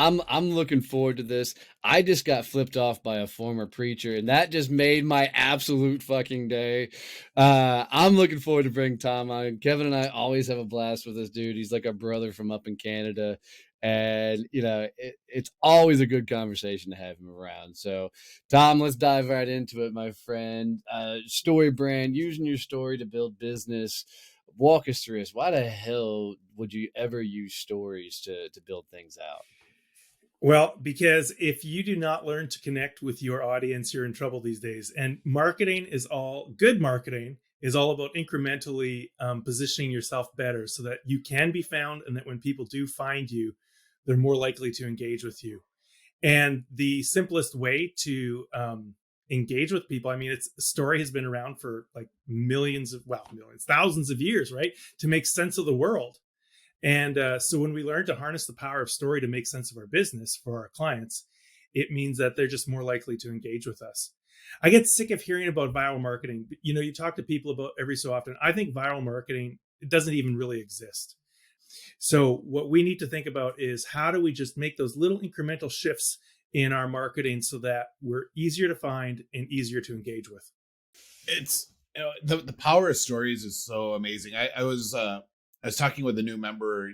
I'm looking forward to this. I just got flipped off by a former preacher, and that just made my absolute fucking day. I'm looking forward to bring Tom on. Kevin and I always have a blast with this dude. He's like a brother from up in Canada, and it's always a good conversation to have him around. So, Tom, let's dive right into it, my friend. Story brand, using your story to build business. Walk us through this. Why the hell would you ever use stories to build things out? Well, because if you do not learn to connect with your audience, you're in trouble these days. And good marketing is all about incrementally positioning yourself better so that you can be found, and that when people do find you, they're more likely to engage with you. And the simplest way to engage with people, I mean, story has been around for like millions, thousands of years, right? To make sense of the world. And so when we learn to harness the power of story to make sense of our business for our clients, it means that they're just more likely to engage with us. I get sick of hearing about viral marketing. You talk to people about every so often. I think viral marketing, it doesn't even really exist. So what we need to think about is, how do we just make those little incremental shifts in our marketing so that we're easier to find and easier to engage with? It's the power of stories is so amazing. I was talking with a new member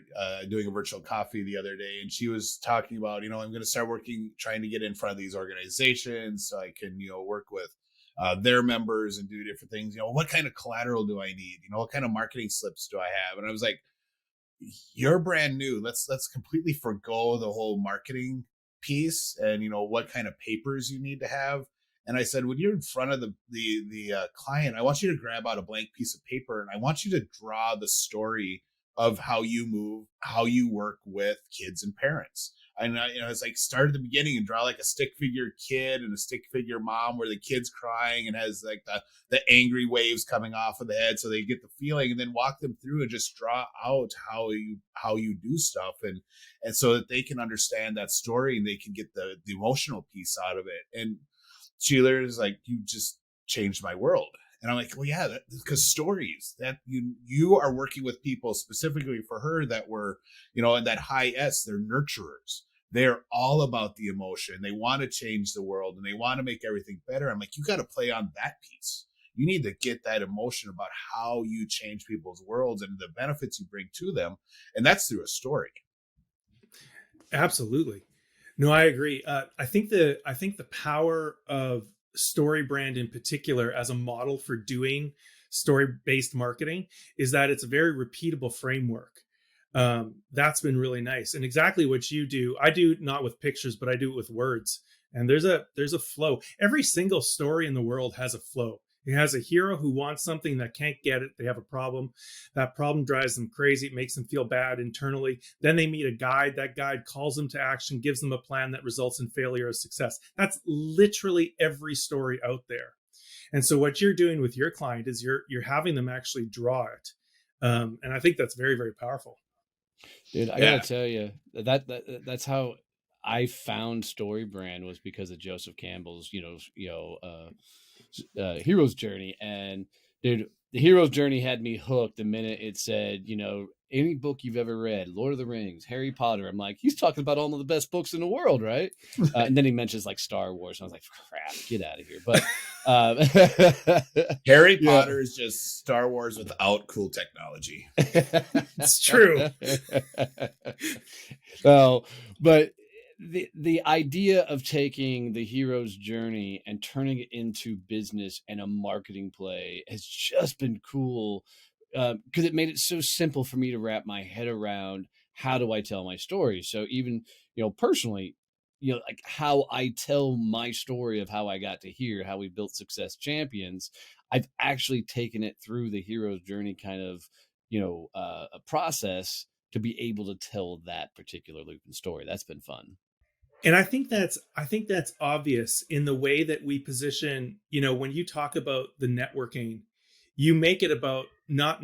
doing a virtual coffee the other day, and she was talking about, I'm going to start trying to get in front of these organizations so I can, work with their members and do different things. What kind of collateral do I need? What kind of marketing slips do I have? And I was like, you're brand new. Let's completely forgo the whole marketing piece and, what kind of papers you need to have. And I said, when you're in front of the client, I want you to grab out a blank piece of paper, and I want you to draw the story of how you move, how you work with kids and parents. And it's like, start at the beginning and draw like a stick figure kid and a stick figure mom where the kid's crying and has like the angry waves coming off of the head, so they get the feeling, and then walk them through and just draw out how you do stuff, and so that they can understand that story and they can get the emotional piece out of it. And Sheila is like, you just changed my world. And I'm like, well, yeah, because stories that you are working with people specifically for her that were, in that high S, they're nurturers. They're all about the emotion. They want to change the world and they want to make everything better. I'm like, you got to play on that piece. You need to get that emotion about how you change people's worlds and the benefits you bring to them. And that's through a story. Absolutely. No, I agree. I think the power of story brand in particular as a model for doing story-based marketing is that it's a very repeatable framework. That's been really nice. And exactly what you do, I do not with pictures, but I do it with words. And there's a flow. Every single story in the world has a flow. It has a hero who wants something that can't get it. They have a problem. That problem drives them crazy. It makes them feel bad internally. Then they meet a guide. That guide calls them to action, gives them a plan that results in failure or success. That's literally every story out there. And so what you're doing with your client is you're having them actually draw it. And I think that's very, very powerful. Dude, I gotta tell you, that's how I found StoryBrand, was because of Joseph Campbell's, hero's journey. And dude, the hero's journey had me hooked the minute it said, any book you've ever read, Lord of the Rings, Harry Potter. I'm like, he's talking about all of the best books in the world, right? And then he mentions like Star Wars, and I was like, crap, get out of here. But Harry Potter is just Star Wars without cool technology. It's true. So, but the idea of taking the hero's journey and turning it into business and a marketing play has just been cool, because it made it so simple for me to wrap my head around. How do I tell my story? So even, personally, like how I tell my story of how I got to here, how we built Success Champions, I've actually taken it through the hero's journey kind of, a process to be able to tell that particular loop and story. That's been fun. And I think that's obvious in the way that we position, when you talk about the networking, you make it about not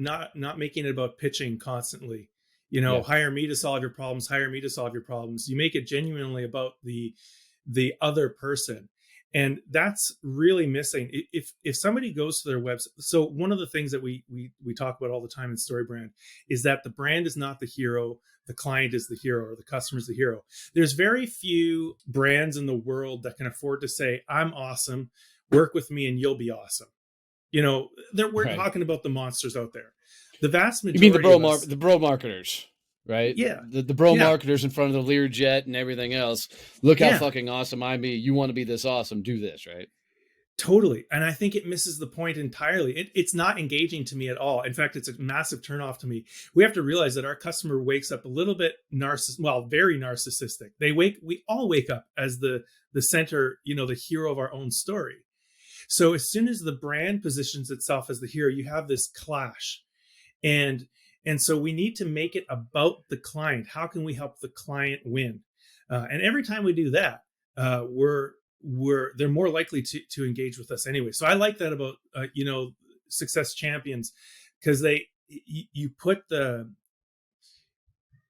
making it about pitching constantly, hire me to solve your problems, hire me to solve your problems. You make it genuinely about the other person. And that's really missing. If somebody goes to their website, so one of the things that we talk about all the time in StoryBrand is that the brand is not the hero, the client is the hero, or the customer is the hero. There's very few brands in the world that can afford to say, I'm awesome, work with me and you'll be awesome. We're Right. talking about the monsters out there. The vast You majority mean of the bro marketers, right? Yeah. The bro Yeah. marketers in front of the Learjet and everything else. Look how Yeah. fucking awesome I'm be. You want to be this awesome, do this, right? Totally. And I think it misses the point entirely. It's not engaging to me at all. In fact, it's a massive turnoff to me. We have to realize that our customer wakes up a little bit very narcissistic. We all wake up as the center, the hero of our own story. So as soon as the brand positions itself as the hero, you have this clash. And so we need to make it about the client. How can we help the client win? And every time we do that, they're more likely to engage with us anyway. So I like that about Success Champions, because you put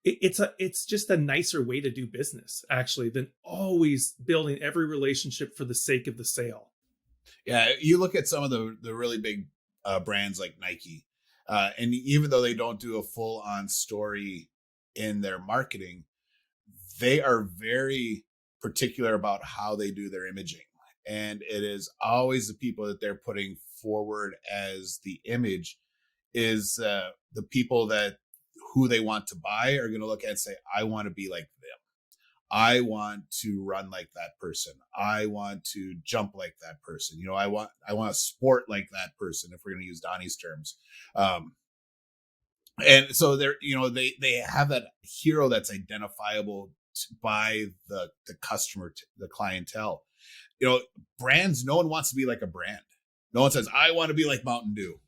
it's just a nicer way to do business actually than always building every relationship for the sake of the sale. Yeah, you look at some of the really big brands like Nike, and even though they don't do a full-on story in their marketing, they are very particular about how they do their imaging. And it is always the people that they're putting forward as the image is the people that who they want to buy are going to look at and say, I want to be like them. I want to run like that person. I want to jump like that person. I want to sport like that person, if we're going to use Donnie's terms. And so they're, they have that hero that's identifiable by the customer, the clientele. Brands, no one wants to be like a brand. No one says, I want to be like Mountain Dew.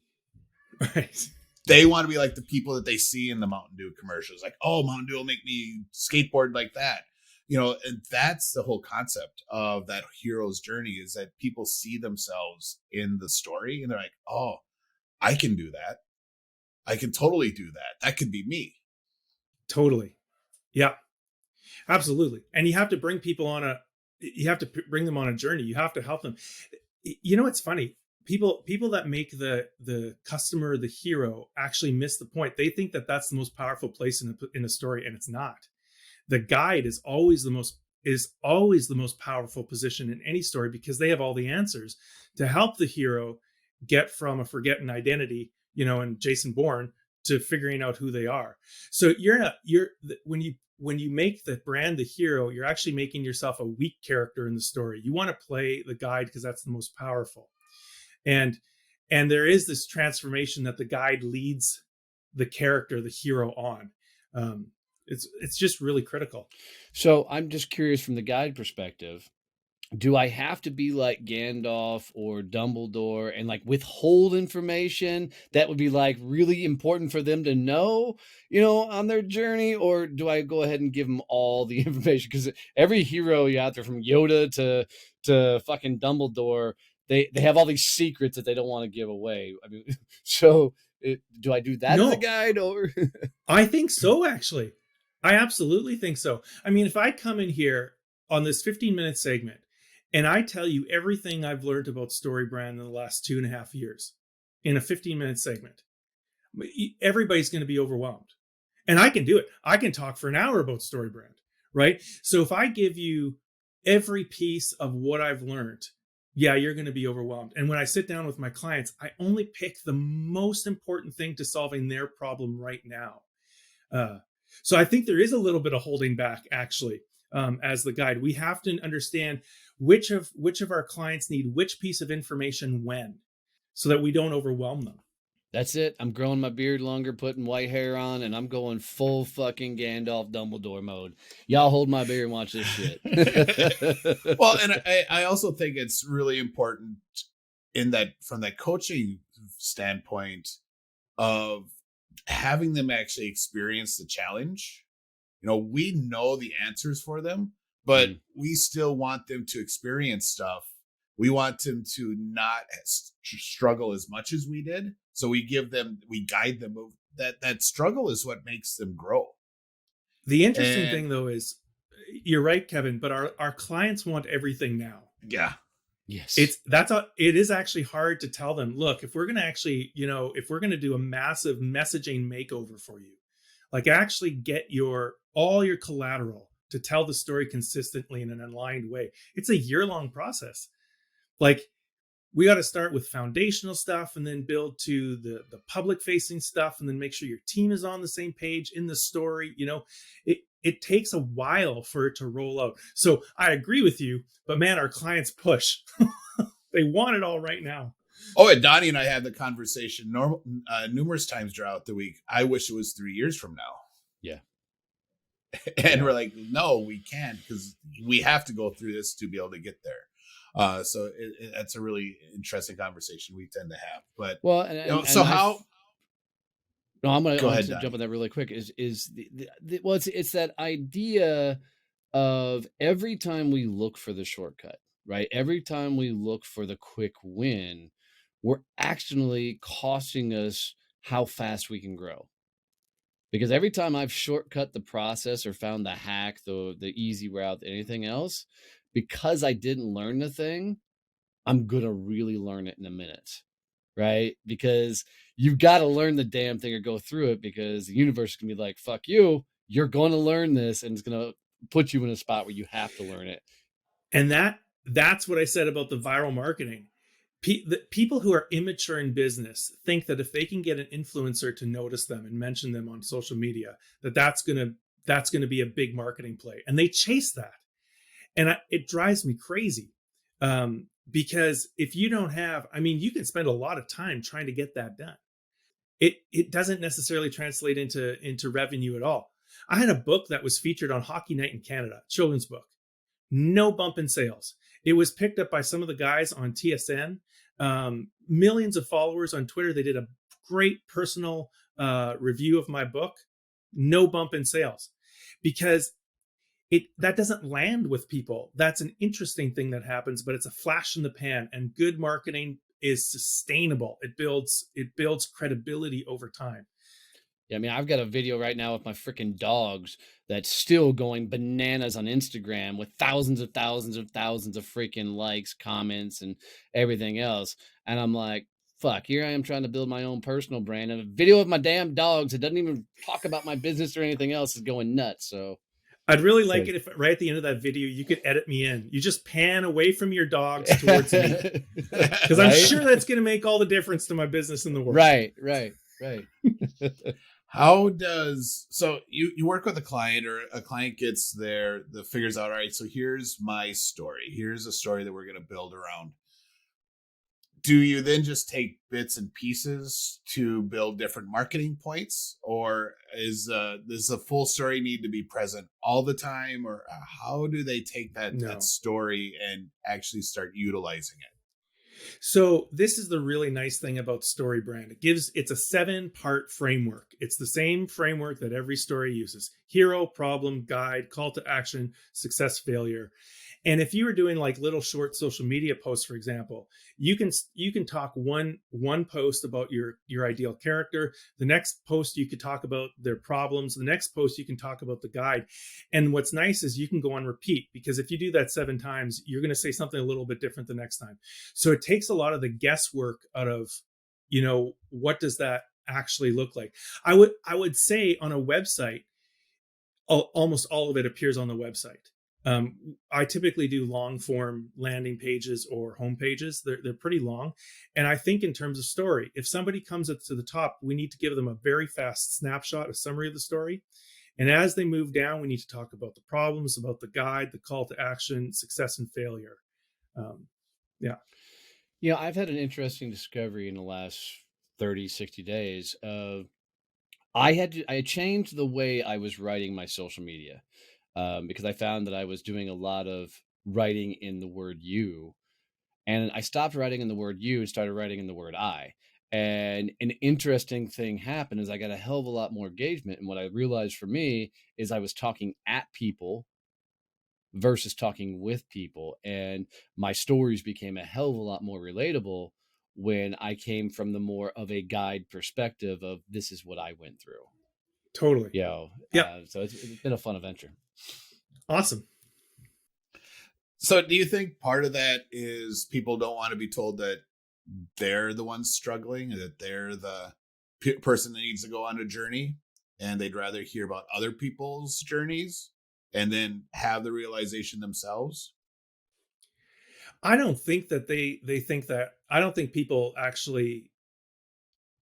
Right. They want to be like the people that they see in the Mountain Dew commercials. Like, oh, Mountain Dew will make me skateboard like that. And that's the whole concept of that hero's journey, is that people see themselves in the story and they're like, oh, I can do that. I can totally do that. That could be me. Totally. Yeah, absolutely. And you have to bring people bring them on a journey. You have to help them. It's funny. People that make the customer the hero actually miss the point. They think that that's the most powerful place in a story, and it's not. The guide is always the most powerful position in any story, because they have all the answers to help the hero get from a forgotten identity, and Jason Bourne, to figuring out who they are. So when you make the brand the hero, you're actually making yourself a weak character in the story. You want to play the guide because that's the most powerful. And there is this transformation that the guide leads the character, the hero, on. It's just really critical. So I'm just curious, from the guide perspective, do I have to be like Gandalf or Dumbledore and like withhold information that would be like really important for them to know, on their journey? Or do I go ahead and give them all the information? Because every hero you out there, from Yoda to fucking Dumbledore, they have all these secrets that they don't want to give away. I mean, so do I do that as a guide? Or I think so, actually. I absolutely think so. I mean, if I come in here on this 15-minute segment and I tell you everything I've learned about StoryBrand in the last 2.5 years in a 15-minute segment, everybody's going to be overwhelmed. And I can do it. I can talk for an hour about StoryBrand, right? So if I give you every piece of what I've learned, yeah, you're going to be overwhelmed. And when I sit down with my clients, I only pick the most important thing to solving their problem right now. So I think there is a little bit of holding back, actually, as the guide. We have to understand which of our clients need which piece of information when, so that we don't overwhelm them. That's it. I'm growing my beard longer, putting white hair on, and I'm going full fucking Gandalf Dumbledore mode. Y'all hold my beer and watch this shit. Well, and I also think it's really important in that, from that coaching standpoint, of having them actually experience the challenge. We know the answers for them, but we still want them to experience stuff. We want them to not struggle as much as we did. So we guide them. That struggle is what makes them grow. The interesting thing, though, is you're right, Kevin, but our clients want everything now. Yeah. Yes. It is actually hard to tell them, look, if we're going to actually, if we're going to do a massive messaging makeover for you, like actually get all your collateral to tell the story consistently in an aligned way, it's a year-long process. Like, we got to start with foundational stuff and then build to the public facing stuff, and then make sure your team is on the same page in the story. It takes a while for it to roll out. So I agree with you, but man, our clients push. They want it all right now. Oh, and Donnie and I had the conversation numerous times throughout the week. I wish it was 3 years from now. Yeah. And we're like, no, we can't, because we have to go through this to be able to get there. So that's a really interesting conversation we tend to have. But well, no, I'm gonna jump on that really quick. Is it's that idea of every time we look for the shortcut, right? Every time we look for the quick win, we're actually costing us how fast we can grow. Because every time I've shortcut the process or found the hack, the easy route, anything else, because I didn't learn the thing, I'm gonna really learn it in a minute, right? Because you've got to learn the damn thing or go through it, because the universe is gonna be like, fuck you, you're going to learn this, and it's gonna put you in a spot where you have to learn it. And that's what I said about the viral marketing. People who are immature in business think that if they can get an influencer to notice them and mention them on social media, that's going to be a big marketing play, and they chase that. And it drives me crazy, because if you don't have, you can spend a lot of time trying to get that done. It doesn't necessarily translate into revenue at all. I had a book that was featured on Hockey Night in Canada, children's book. No bump in sales. It was picked up by some of the guys on TSN, millions of followers on Twitter. They did a great personal review of my book. No bump in sales, because that doesn't land with people. That's an interesting thing that happens, but it's a flash in the pan, and good marketing is sustainable. It builds credibility over time. Yeah, I've got a video right now with my freaking dogs that's still going bananas on Instagram with thousands of freaking likes, comments, and everything else. And I'm like, fuck, here I am trying to build my own personal brand, and a video of my damn dogs that doesn't even talk about my business or anything else is going nuts. So I'd really like it if right at the end of that video, you could edit me in. You just pan away from your dogs towards me, because I'm sure that's going to make all the difference to my business in the world. Right. How does, so you work with a client, or a client gets there that figures out, all right, so here's my story. Here's a story that we're going to build around. Do you then just take bits and pieces to build different marketing points, or does the full story need to be present all the time, or how do they take that story and actually start utilizing it? So this is the really nice thing about StoryBrand. It's a 7-part framework. It's the same framework that every story uses: hero, problem, guide, call to action, success, failure. And if you were doing like little short social media posts, for example, you can talk one post about your ideal character. The next post you could talk about their problems. The next post you can talk about the guide. And what's nice is you can go on repeat, because if you do that 7 times, you're going to say something a little bit different the next time. So it takes a lot of the guesswork out of, what does that actually look like? I would say on a website, almost all of it appears on the website. I typically do long form landing pages or home pages. They're pretty long. And I think in terms of story, if somebody comes up to the top, we need to give them a very fast snapshot, a summary of the story. And as they move down, we need to talk about the problems, about the guide, the call to action, success and failure. I've had an interesting discovery in the last 30, 60 days. I changed the way I was writing my social media. Because I found that I was doing a lot of writing in the word you, and I stopped writing in the word you and started writing in the word I. And an interesting thing happened is I got a hell of a lot more engagement. And what I realized for me is I was talking at people versus talking with people. And my stories became a hell of a lot more relatable when I came from the more of a guide perspective of this is what I went through. Totally. So it's been a fun adventure. Awesome. So do you think part of that is people don't want to be told that they're the ones struggling, that they're the person that needs to go on a journey, and they'd rather hear about other people's journeys and then have the realization themselves? I don't think that they think that. I don't think people actually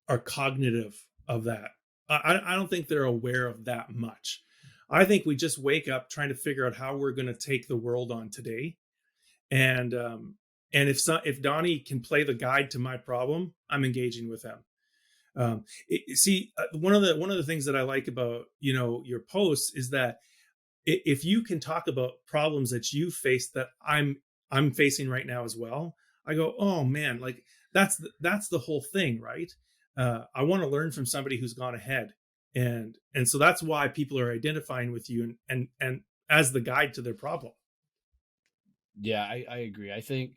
are cognitive of that. I don't think they're aware of that much. I think we just wake up trying to figure out how we're going to take the world on today. And if Donnie can play the guide to my problem, I'm engaging with him. See, one of the things that I like about your posts is that if you can talk about problems that you face that I'm facing right now as well, I go, oh man, like that's the whole thing, right? I want to learn from somebody who's gone ahead, and so that's why people are identifying with you and as the guide to their problem. Yeah, I agree. I think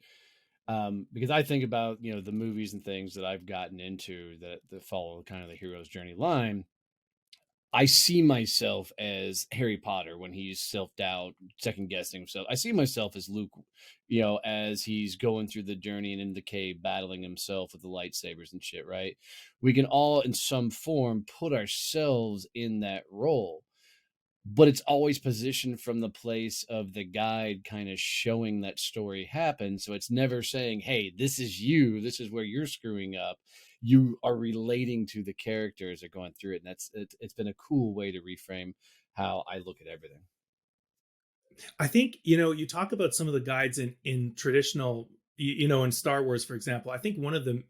because I think about the movies and things that I've gotten into that follow kind of the hero's journey line. I see myself as Harry Potter when he's self doubt, second guessing himself. I see myself as Luke, as he's going through the journey and in the cave, battling himself with the lightsabers and shit. Right? We can all, in some form, put ourselves in that role, but it's always positioned from the place of the guide kind of showing that story happen. So it's never saying, hey, this is you, this is where you're screwing up. You are relating to the characters that are going through it. And it's been a cool way to reframe how I look at everything. I think you talk about some of the guides in traditional, in Star Wars, for example. I think one of the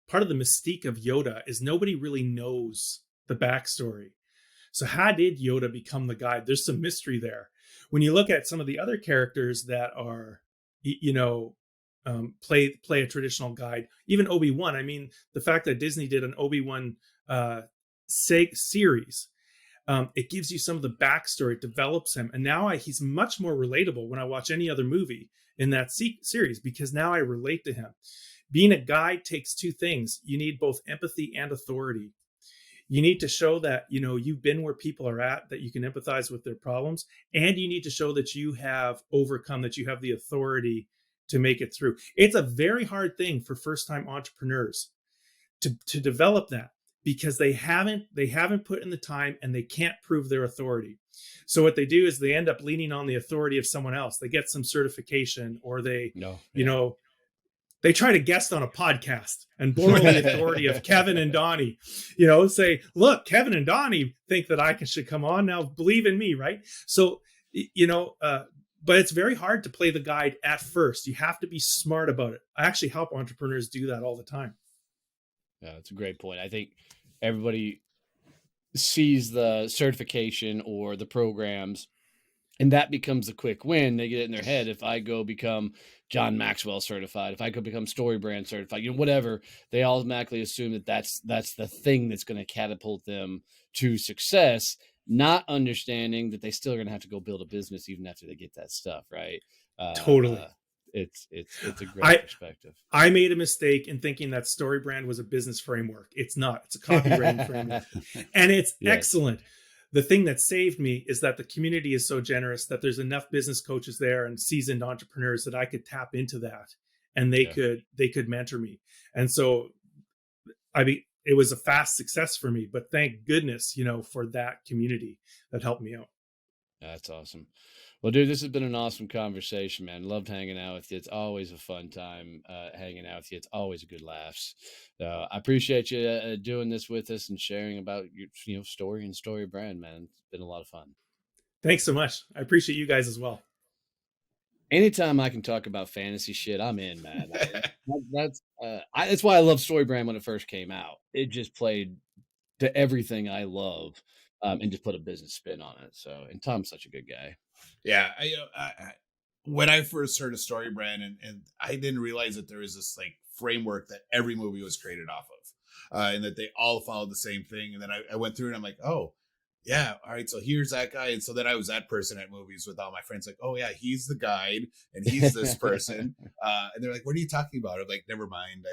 part of the mystique of Yoda is nobody really knows the backstory. So how did Yoda become the guide? There's some mystery there. When you look at some of the other characters that are, play a traditional guide, even Obi-Wan. I mean, the fact that Disney did an Obi-Wan series, it gives you some of the backstory, it develops him, and now he's much more relatable when I watch any other movie in that series, because now I relate to him. Being a guide takes two things. You need both empathy and authority. You need to show that you've been where people are at, that you can empathize with their problems, and you need to show that you have overcome, that you have the authority to make it through. It's a very hard thing for first-time entrepreneurs to develop that, because they haven't put in the time and they can't prove their authority. So what they do is they end up leaning on the authority of someone else. They get some certification, or they No, you yeah. know they try to guest on a podcast and borrow the authority of Kevin and Donnie, say, look, Kevin and Donnie think that I should come on, now believe in me, right? So, but it's very hard to play the guide at first. You have to be smart about it. I actually help entrepreneurs do that all the time. Yeah, that's a great point. I think everybody sees the certification or the programs, and that becomes a quick win. They get it in their head. If I go become John Maxwell certified, if I could become StoryBrand certified, whatever, they automatically assume that that's the thing that's going to catapult them to success, not understanding that they still are going to have to go build a business even after they get that stuff, right? Totally. It's a great perspective. I made a mistake in thinking that StoryBrand was a business framework. It's not. It's a copywriting framework, and it's excellent. The thing that saved me is that the community is so generous that there's enough business coaches there and seasoned entrepreneurs that I could tap into that, and they could mentor me. And so it was a fast success for me, but thank goodness, for that community that helped me out. That's awesome. Well, dude, this has been an awesome conversation, man. Loved hanging out with you. It's always a fun time hanging out with you. It's always a good laughs. I appreciate you doing this with us and sharing about your story and StoryBrand, man. It's been a lot of fun. Thanks so much. I appreciate you guys as well. Anytime I can talk about fantasy shit, I'm in, man. That's why I love StoryBrand when it first came out. It just played to everything I love, and just put a business spin on it. So, and Tom's such a good guy. Yeah, when I first heard of StoryBrand, and I didn't realize that there was this like framework that every movie was created off of, and that they all followed the same thing. And then I went through and I'm like, oh yeah, all right, so here's that guy. And so then I was that person at movies with all my friends, like, oh yeah, he's the guide and he's this person. And they're like, what are you talking about? I'm like, never mind.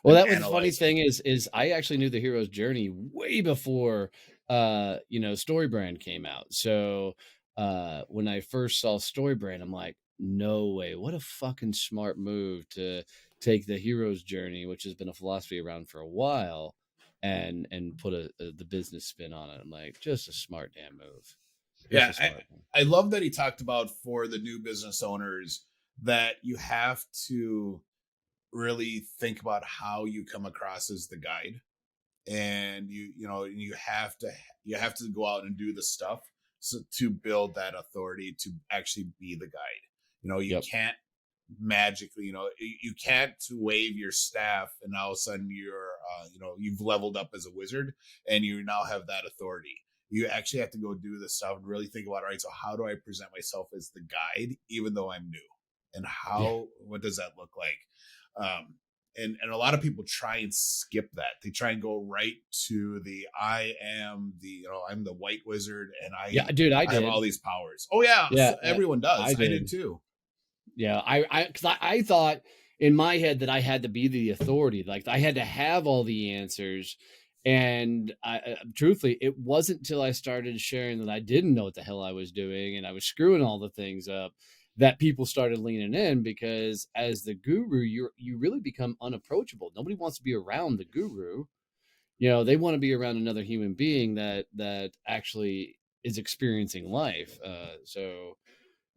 Well, that was the funny thing is I actually knew the hero's journey way before StoryBrand came out. So when I first saw StoryBrand, I'm like, no way. What a fucking smart move to take the hero's journey, which has been a philosophy around for a while, and put the business spin on it. I'm like, just a smart damn move. Just Yeah, a smart one. I love that he talked about for the new business owners that you have to really think about how you come across as the guide, and you have to go out and do the stuff so to build that authority to actually be the guide. You Yep. can't magically, you can't wave your staff and all of a sudden you've leveled up as a wizard and you now have that authority. You actually have to go do this stuff and really think about, all right, so how do I present myself as the guide even though I'm new, and Yeah. what does that look like? And a lot of people try and skip that. They try and go right to I'm the white wizard and Yeah, dude, I I have all did. these powers. Oh yeah, Yeah, everyone does. I I did did. too. Yeah, because I thought in my head that I had to be the authority, like I had to have all the answers. And truthfully, it wasn't until I started sharing that I didn't know what the hell I was doing and I was screwing all the things up that people started leaning in, because as the guru, you really become unapproachable. Nobody wants to be around the guru. They want to be around another human being that actually is experiencing life.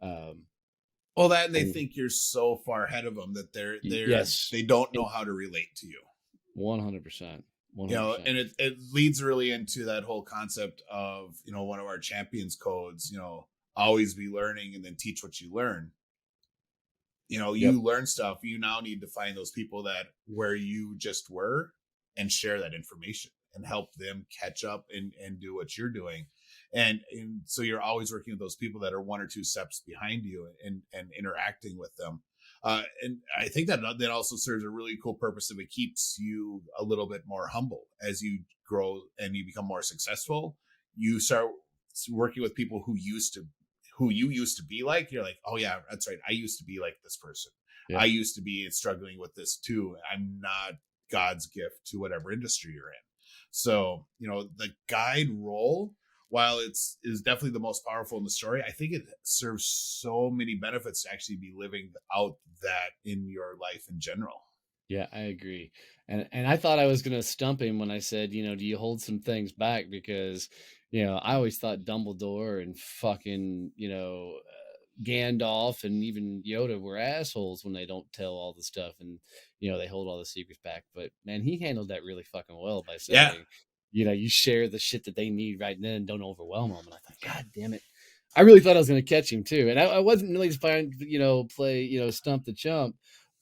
Um, Well, that and they and think you're so far ahead of them that yes, they don't know how to relate to you. 100%. 100%. And it leads really into that whole concept of one of our champions codes. Always be learning and then teach what you learn. Yep. You learn stuff. You now need to find those people that where you just were and share that information and help them catch up and do what you're doing. And so you're always working with those people that are one or two steps behind you and interacting with them. And I think that also serves a really cool purpose if it keeps you a little bit more humble as you grow and you become more successful. You start working with people who you used to be like. You're like, oh yeah, that's right, I used to be like this person. Yeah. I used to be struggling with this too. I'm not God's gift to whatever industry you're in. So the guide role, while is definitely the most powerful in the story, I think it serves so many benefits to actually be living out that in your life in general. Yeah, I agree. And I thought I was gonna stump him when I said, do you hold some things back? Because, I always thought Dumbledore and fucking, Gandalf and even Yoda were assholes when they don't tell all the stuff and they hold all the secrets back. But man, he handled that really fucking well by Yeah. saying, you share the shit that they need right then, don't overwhelm them. And I thought, God damn it. I really thought I was gonna catch him too. And I wasn't really just trying to, play, stump the chump,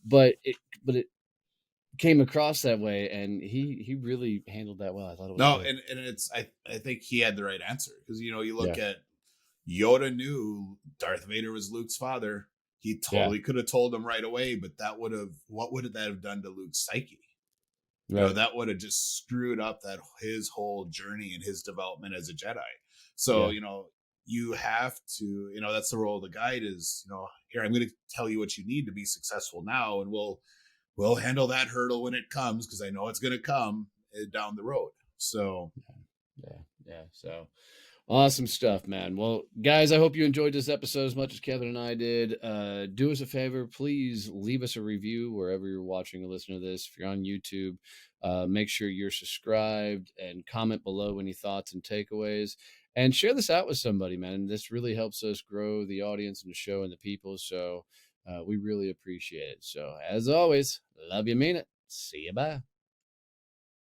but it came across that way, and he really handled that well. I thought it was No, good. and it's I think he had the right answer because you look Yeah. at Yoda knew Darth Vader was Luke's father. He Yeah. totally could have told him right away, but what would that have done to Luke's psyche? Right. That would have just screwed up his whole journey and his development as a Jedi. So, Yeah. you have to, that's the role of the guide is, here, I'm going to tell you what you need to be successful now. And we'll handle that hurdle when it comes, because I know it's going to come down the road. So Yeah. So awesome stuff, man. Well, guys, I hope you enjoyed this episode as much as Kevin and I did. Do us a favor, please leave us a review wherever you're watching or listening to this. If you're on YouTube, make sure you're subscribed and comment below any thoughts and takeaways. And share this out with somebody, man. This really helps us grow the audience and the show and the people. So we really appreciate it. So as always, love you, mean it. See you, bye.